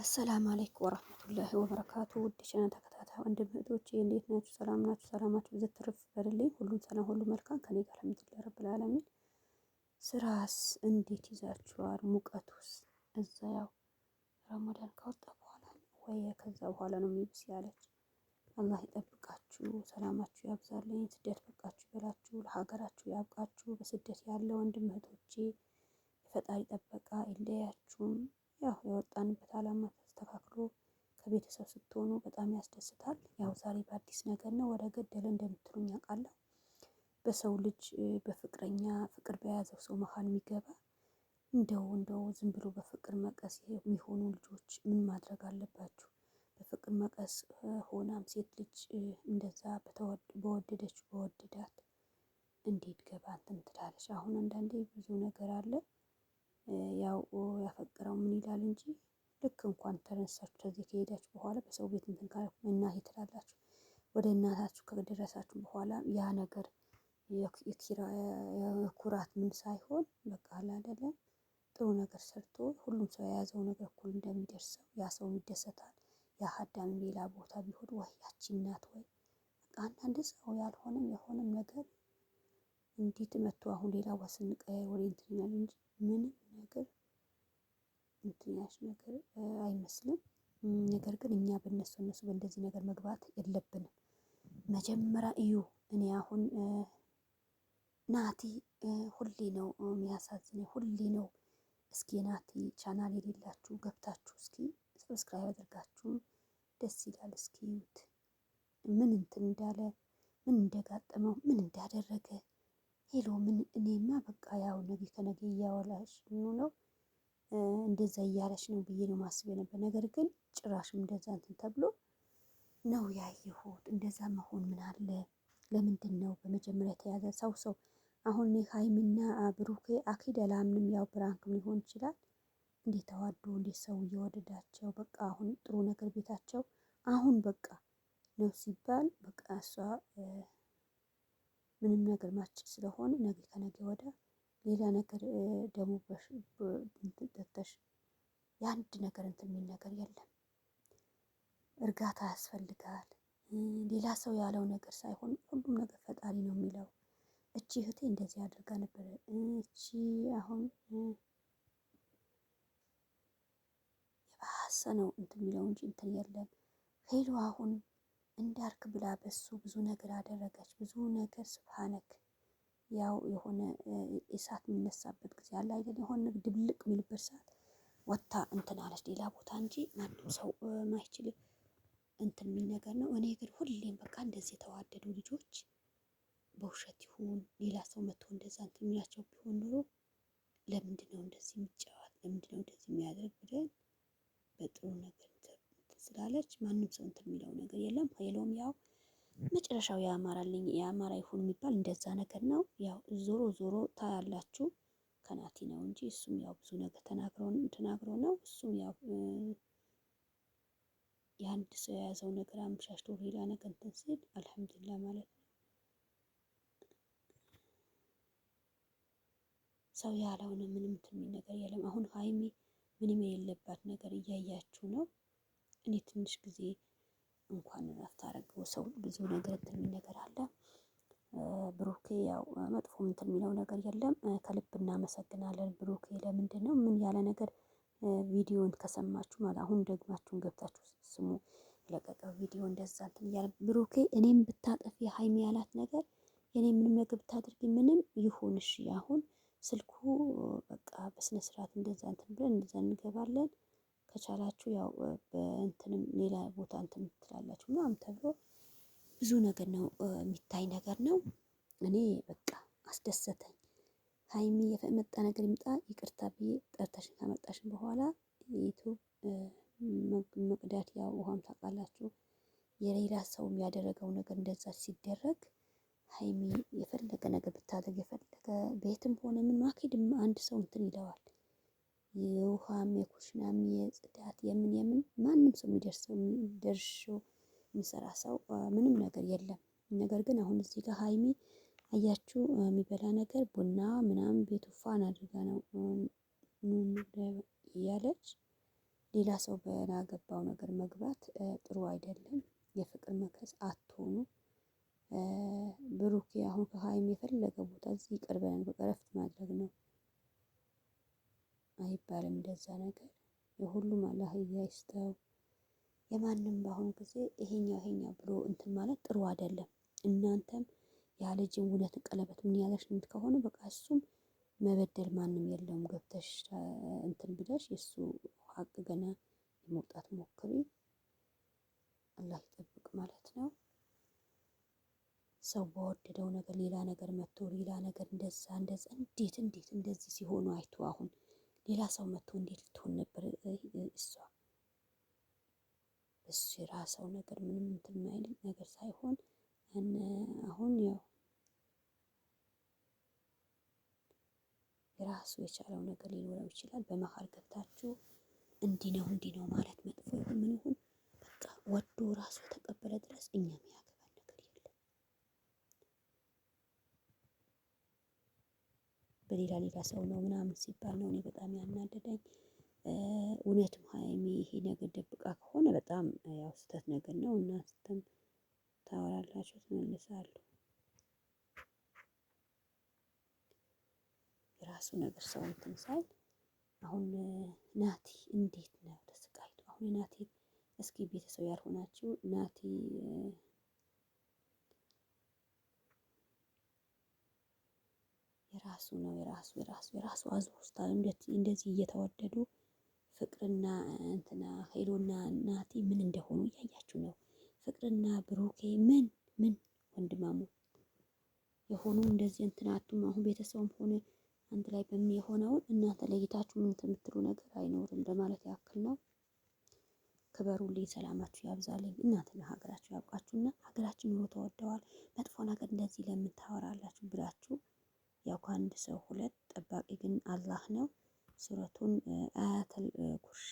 አሰላሙ አለይኩም ወራህመቱላሂ ወበረካቱ። ውድ ቻናል ተከታታይ ወንድም እህቶቼ እንዴት ናችሁ? ሰላም ናችሁ? ሰላማችሁ ብዙ ትርፍ ይበልልኝ። ሁሉም ሰላም ሁሉ መልካም ከኔ ጋር አልሐምዱሊላህ ረብል ዓለሚን። ስራስ እንዴት ይዛችኋል? ሙቀቱስ እዛ ያው ረመዳን ከወጣ በኋላ ወይ ከዛ በኋላ ነው የሚብስ ያለች። አላህ ይጠብቃችሁ፣ ሰላማችሁ ያብዛልኝ፣ ስደት በቃችሁ ይበላችሁ፣ ለሀገራችሁ ያብቃችሁ። በስደት ያለ ወንድም እህቶቼ የፈጣሪ ጥበቃ አይለያችሁም። ያው የወጣንበት ዓላማ ተስተካክሎ ከቤተሰብ ስትሆኑ በጣም ያስደስታል። ያው ዛሬ በአዲስ ነገር ነው ወደ ገደለ እንደምትሉኝ አውቃለሁ። በሰው ልጅ በፍቅረኛ ፍቅር በያዘው ሰው መሀል የሚገባ እንደው ዝም ብሎ በፍቅር መቀስ የሚሆኑ ልጆች ምን ማድረግ አለባችሁ? በፍቅር መቀስ ሆናም ሴት ልጅ እንደዛ በወደዳት እንዴት ገባ እንትን ትላለች። አሁን አንዳንዴ ብዙ ነገር አለ። ያው ያፈቀረው ምን ይላል እንጂ ልክ እንኳን ተነሳችሁ ከዚህ ከሄዳችሁ በኋላ በሰው ቤት እንትን ካላችሁ እናቴ ትላላችሁ። ወደ እናታችሁ ከደረሳችሁ በኋላ ያ ነገር የኩራት ምን ሳይሆን በቃ አለ አይደለም ጥሩ ነገር ሰርቶ ሁሉም ሰው የያዘው ነገር እኩል እንደሚደርሰው ያ ሰው ይደሰታል። ያ ሀዳም ሌላ ቦታ ቢሆን ወይ ያቺ እናት ወይ በቃ አንዳንድ ሰው ያልሆነም የሆነም ነገር እንዴት መጥቶ አሁን ሌላ ወስን ቀያይ ወሬ እንትን ይላል እንጂ ምንም ነገር እንትን ያልሽ ነገር አይመስልም። ነገር ግን እኛ እነሱ በእንደዚህ ነገር መግባት የለብንም። መጀመሪያ እዩ። እኔ አሁን ናቲ ሁሌ ነው የሚያሳዝነኝ፣ ሁሌ ነው። እስኪ ናቲ ቻናል የሌላችሁ ገብታችሁ እስኪ ሰብስክራይብ አድርጋችሁ ደስ ይላል። እስኪ እዩት ምን እንትን እንዳለ ምን እንደጋጠመው ምን እንዳደረገ ሄሎ ምን እኔማ በቃ ያው ነገ ከነገ እያወላሽ ነው እንደዛ እያለች ነው ብዬ ነው ማስብ ነበር። ነገር ግን ጭራሽም እንደዛ እንትን ተብሎ ነው ያየሁት። እንደዛ መሆን ምን አለ? ለምንድን ነው በመጀመሪያ የተያዘ ሰው አሁን እኔ ሀይሚና ብሩኬ አኪድ አላምንም። ያው ብራንክም ሊሆን ይችላል። እንዴት ተዋዶ እንዴት ሰው እየወደዳቸው በቃ አሁን ጥሩ ነገር ቤታቸው አሁን በቃ ነው ሲባል በቃ እሷ ምንም ነገር ማችል ስለሆነ ነገ ከነገ ወዲያ ሌላ ነገር ደግሞ በተሽ የአንድ ነገር እንትን የሚል ነገር የለም። እርጋታ ያስፈልጋል። ሌላ ሰው ያለው ነገር ሳይሆን ሁሉም ነገር ፈጣሪ ነው የሚለው። እቺ እህቴ እንደዚህ አድርጋ ነበር። እቺ አሁን የባሰ ነው እንትን የሚለው እንጂ እንትን የለም። ሄሎ አሁን እንዳርክ ብላ በሱ ብዙ ነገር አደረገች። ብዙ ነገር ስብሃነክ ያው የሆነ እሳት የሚነሳበት ጊዜ አለ አይደል? የሆነ ድብልቅ የሚልበት ሰዓት ወታ እንትን አለች ሌላ ቦታ እንጂ ማንም ሰው ማይችል እንትን የሚል ነገር ነው። እኔ ግን ሁሌም በቃ እንደዚህ የተዋደዱ ልጆች በውሸት ይሁን ሌላ ሰው መጥቶ እንደዛ እንትን የሚላቸው ቢሆን ኖሮ ለምንድን ነው እንደዚህ የሚጫወት ለምንድን ነው እንደዚህ የሚያደርግ ብለን በጥሩ ነገር ስላለች ማንም ሰው እንትን የሚለው ነገር የለም። ሄሎም ያው መጨረሻው ያማራልኝ ያማራ ይሁን የሚባል እንደዛ ነገር ነው። ያው ዞሮ ታያላችሁ ከናቲ ነው እንጂ እሱም ያው ብዙ ነገር ተናግሮ ነው። እሱም ያው የአንድ ሰው የያዘው ነገር አምሻሽቶ ሌላ ነገር እንትን ሲል አልሐምዱሊላህ ማለት ነው። ሰው ያለውን ምንም እንትን የሚል ነገር የለም። አሁን ሀይሚ ምንም የሌለባት ነገር እያያችሁ ነው። እኔ ትንሽ ጊዜ እንኳን እረፍት አደረገው ሰው ብዙ ነገር እንትን የሚል ነገር አለ። ብሩኬ ያው መጥፎ እንትን የሚለው ነገር የለም። ከልብ እናመሰግናለን ብሩኬ። ለምንድን ነው ምን ያለ ነገር ቪዲዮን ከሰማችሁ ማለት አሁን ደግማችሁን ገብታችሁ ስሙ። የለቀቀው ቪዲዮ እንደዛ እንትን እያለ ብሩኬ እኔም ብታጠፊ ሀይሚ ያላት ነገር የኔ ምንም ነገር ብታደርጊ ምንም ይሁን እሺ። አሁን ስልኩ በቃ በስነ ስርዓት እንደዛ እንትን ብለን እንደዛ እንገባለን። ከቻላችሁ ያው በእንትንም ሌላ ቦታ እንትን ትላላችሁ ምናምን ተብሎ ብዙ ነገር ነው የሚታይ ነገር ነው። እኔ በቃ አስደሰተኝ። ሀይሚ የመጣ ነገር ይምጣ ይቅርታ ብዬ ጠርተሽን ከመጣሽን በኋላ ዩቱብ መቅዳት ያው ውሃም ታውቃላችሁ የሌላ ሰው ያደረገው ነገር እንደዛ ሲደረግ ሀይሚ የፈለገ ነገር ብታደርግ የፈለገ ቤትም ሆነ ምን ማኪድም አንድ ሰው እንትን ይለዋል። የውሃም የኩሽናም የጽዳት የምን ማንም ሰው ደርሶ የሚሰራ ሰው ምንም ነገር የለም። ነገር ግን አሁን እዚህ ጋር ሀይሚ አያችሁ የሚበላ ነገር ቡና ምናምን ቤቱ ፋን አድርጋ ነው እያለች ሌላ ሰው በናገባው ነገር መግባት ጥሩ አይደለም። የፍቅር መከስ አትሆኑ። ብሩኬ አሁን ከሀይሚ የፈለገ ቦታ እዚህ ይቀርበናል፣ በቃ እረፍት ማድረግ ነው አይባልም እንደዛ ነገር። የሁሉም አላህ ይስጠው። የማንም በአሁኑ ጊዜ ይሄኛው ብሎ እንትን ማለት ጥሩ አይደለም። እናንተም ያለጅን እውነት ቀለበት ምን ያለሽ ከሆነ በቃ እሱም መበደል ማንም የለውም። ገብተሽ እንትን ብለሽ የእሱ ሀቅ ገና መውጣት ሞክሪ። አላህ ይጠብቅ ማለት ነው። ሰው በወደደው ነገር ሌላ ነገር መጥቶ ሌላ ነገር እንደዛ እንዴት እንደዚህ ሲሆኑ አይቶ አሁን ሌላ ሰው መጥቶ እንዴት ልትሆን ነበር እሷ? እሱ የራሰው ነገር ምንም እንትን የማይል ነገር ሳይሆን አሁን ያው የራሱ የቻለው ነገር ሊኖረው ይችላል። በመሀል ገብታችሁ እንዲህ ነው ማለት መጥፎ ይሁን ምን ይሁን በቃ ወዶ ራሱ የተቀበለ ድረስ እኛ የሚያገባን ነገር የለም። በሌላ ሰው ነው ምናምን ሲባል ነው እኔ በጣም ያናደደኝ። እውነትም ሀይሚ ይሄ ነገር ደብቃ ከሆነ በጣም ያው ስህተት ነገር ነው እና ስተም ታወራላችሁ ትመልሳሉ። የራሱ ነገር ሰው እንትን ሳይል አሁን ናቲ እንዴት ነው ተሰቃይቶ አሁን ናቲ እስኪ ቤተሰብ ያልሆናችሁ ናቲ የራሱ ነው የራሱ አዝሮስታል። እንደዚህ እየተወደዱ ፍቅርና እንትና ሄሎና ናቲ ምን እንደሆኑ እያያችሁ ነው። ፍቅርና ብሩኬ ምን ወንድማሙ የሆኑ እንደዚህ እንትናቱም አሁን ቤተሰብም ሆነ አንድ ላይ በሚሆነውን እናንተ ለይታችሁ ምን የምትሉ ነገር አይኖርም ለማለት ያክል ነው። ክበሩልኝ፣ ሰላማችሁ ያብዛልኝ። እናንተና ሀገራችሁ ያብቃችሁና ሀገራችን ኑሮ ተወደዋል። መጥፎ ነገር እንደዚህ ለምታወራላችሁ ብላችሁ ያው ከአንድ ሰው ሁለት ጠባቂ ግን አላህ ነው። ሱረቱን አያተል ኩርሺ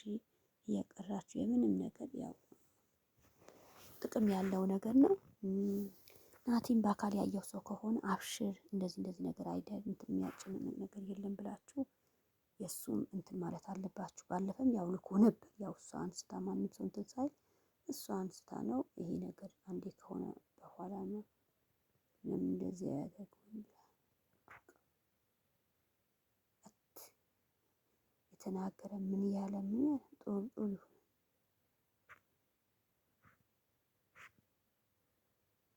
እየቀራችሁ የምንም ነገር ያው ጥቅም ያለው ነገር ነው። ናቲም በአካል ያየው ሰው ከሆነ አብሽር እንደዚህ ነገር አይደል እንትን የሚያጨናንቅ ነገር የለም ብላችሁ የእሱም እንትን ማለት አለባችሁ። ባለፈም ያው ልኮ ነበር ያው እሷ አንስታ ማንም ሰው እንትን ሳይል እሷ አንስታ ነው ይሄ ነገር አንዴ ከሆነ በኋላ ነው ለምን እንደዚህ ያደርጉኝ የተናገረ ምን ያለ ምን ጥሩ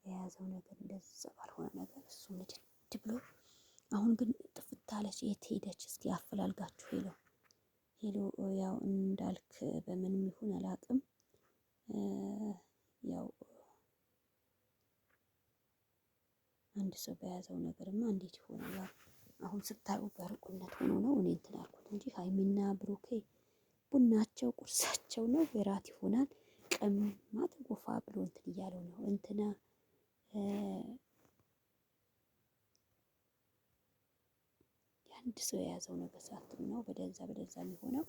የያዘው ነገር እንደዛ ባልሆነ ነገር እሱ ንድድ ብሎ አሁን ግን ጥፍት አለች። የት ሄደች? እስኪ አፈላልጋችሁ ሄሎ ያው እንዳልክ በምንም ይሁን አላውቅም። ያው አንድ ሰው በያዘው ነገርማ እንዴት ይሆናል? ያው አሁን ስታዩ በርቁነት ሆኖ ነው እኔ እንትን አልኩት እንጂ ሀይሚና ብሩኬ ቡናቸው ቁርሳቸው ነው። የራት ይሆናል ቀማት ጎፋ ብሎ እንትን እያለው ነው እንትና የአንድ ሰው የያዘው ነገር ሳትም ነው በደዛ የሚሆነው።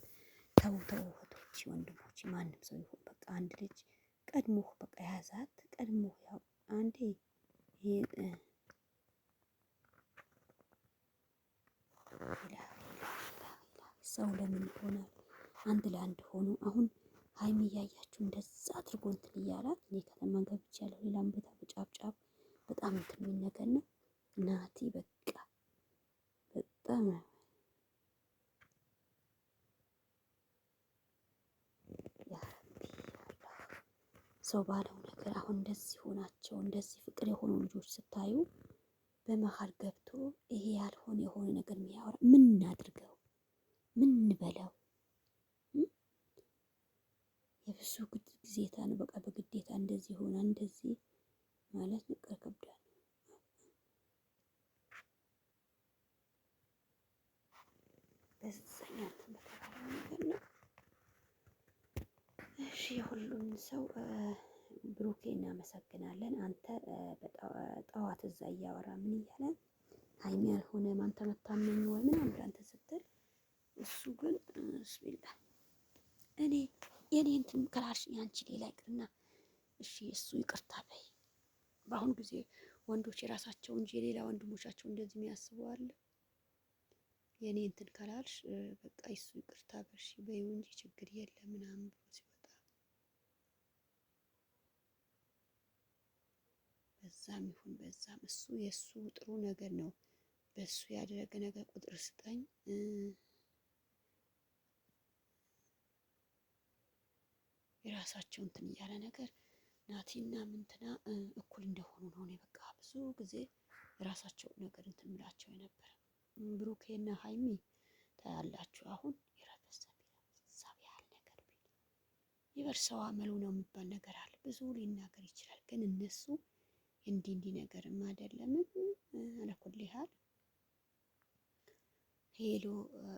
ተው እህቶች ወንድሞች፣ ማንም ሰው ይሁን በቃ አንድ ልጅ ቀድሞ በቃ ያዛት ቀድሞ ያው አንዴ ሰው ለምን ይሆናል? አንድ ለአንድ ሆኖ አሁን ሀይሚ እያያችሁ እንደዛ አድርጎ እንትን እያላት እኔ ከተማ ገብቻለሁ። ሌላም ቦታ በጫፍ በጣም እንትን የሚል ነገር ነው። ናቲ በቃ በጣም ሰው ባለው ነገር አሁን እንደዚህ ሆናቸው እንደዚህ ፍቅር የሆኑ ልጆች ስታዩ በመሀል ገብቶ ይሄ ያልሆነ የሆነ ነገር የሚያወራ ምን እናድርገው? ምን እንበለው? የብዙ ጊዜታ ነው በቃ በግዴታ እንደዚህ ሆና እንደዚህ ማለት ንቀር ከብዳል። በዛኛ በተባለው ነገር ነው። እሺ የሁሉም ሰው ብሩኬ እናመሰግናለን። አንተ ጠዋት እዛ እያወራ ምን እያለ ሀይሚ ያልሆነ ማን ተመታመኝ ወይ ምናምን ብላንተ ስትል እሱ ግን ብስሚላ እኔ የኔ እንትን ከላሽ ያንቺ ሌላ ይቅርና እሺ እሱ ይቅርታ በይ። በአሁኑ ጊዜ ወንዶች የራሳቸው እንጂ የሌላ ወንድሞቻቸው እንደዚህ የሚያስቡ አለ። የኔ እንትን ካላልሽ በቃ እሱ ይቅርታ በርሺ በይው እንጂ ችግር የለም ምናምን ብሎ ሲወጣ በዛም ይሁን በዛም እሱ የእሱ ጥሩ ነገር ነው። በእሱ ያደረገ ነገር ቁጥር ስጠኝ የራሳቸው እንትን እያለ ነገር ናቲና ምንትና እኩል እንደሆኑ ነው። እኔ በቃ ብዙ ጊዜ የራሳቸው ነገር እንትን ምላቸው የነበረ ብሩኬና ሀይሚ ታያላችሁ። አሁን የረበሰብ ያህል ነገር ቢል ይበርሰው አመሉ ነው የሚባል ነገር አለ። ብዙ ሊናገር ይችላል፣ ግን እነሱ እንዲህ ነገርም አይደለምም። አለኩል ያህል ሄሎ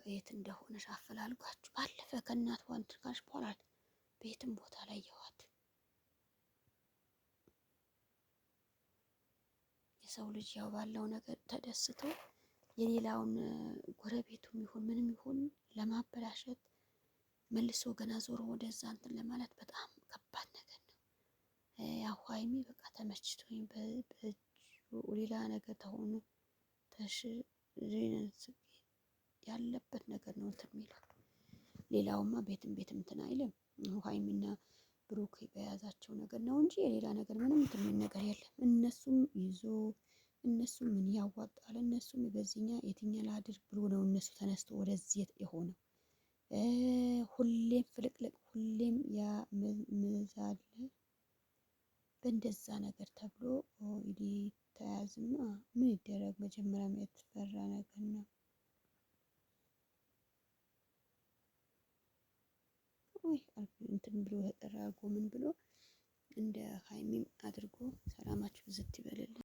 የት እንደሆነሽ አፈላልጓችሁ አለፈ። ከእናት ዋንት ካልሽ በኋላ ቤትም ቦታ ላይ የዋት የሰው ልጅ ያው ባለው ነገር ተደስቶ የሌላውን ጎረቤቱም ይሁን ምንም ይሁን ለማበላሸት መልሶ ገና ዞሮ ወደዛ እንትን ለማለት በጣም ከባድ ነገር ነው። ያው ሀይሚ በቃ ተመችቶኝ በእጁ ሌላ ነገር ተሆኑ ተሽ ያለበት ነገር ነው እንትን የሚለው። ሌላውማ ቤትም እንትን አይልም። ሀይሚና ብሩክ በያዛቸው ነገር ነው እንጂ የሌላ ነገር ምንም እንትን የሚል ነገር የለም። እነሱም ይዞ እነሱም ምን ያዋጣል እነሱም በዚህኛ የትኛ ላድርግ ብሎ ነው እነሱ ተነስቶ ወደዚህ የሆነው። ሁሌም ፍልቅልቅ ሁሌም ያ ምዛለ በእንደዛ ነገር ተብሎ ተያዝማ ምን ይደረግ። መጀመሪያም የተፈራ ነገር ነው። ወይ እንትን ብሎ ተጠራርጎ ምን ብሎ እንደ ሀይሚም አድርጎ ሰላማችሁ ዝት ይበልልን።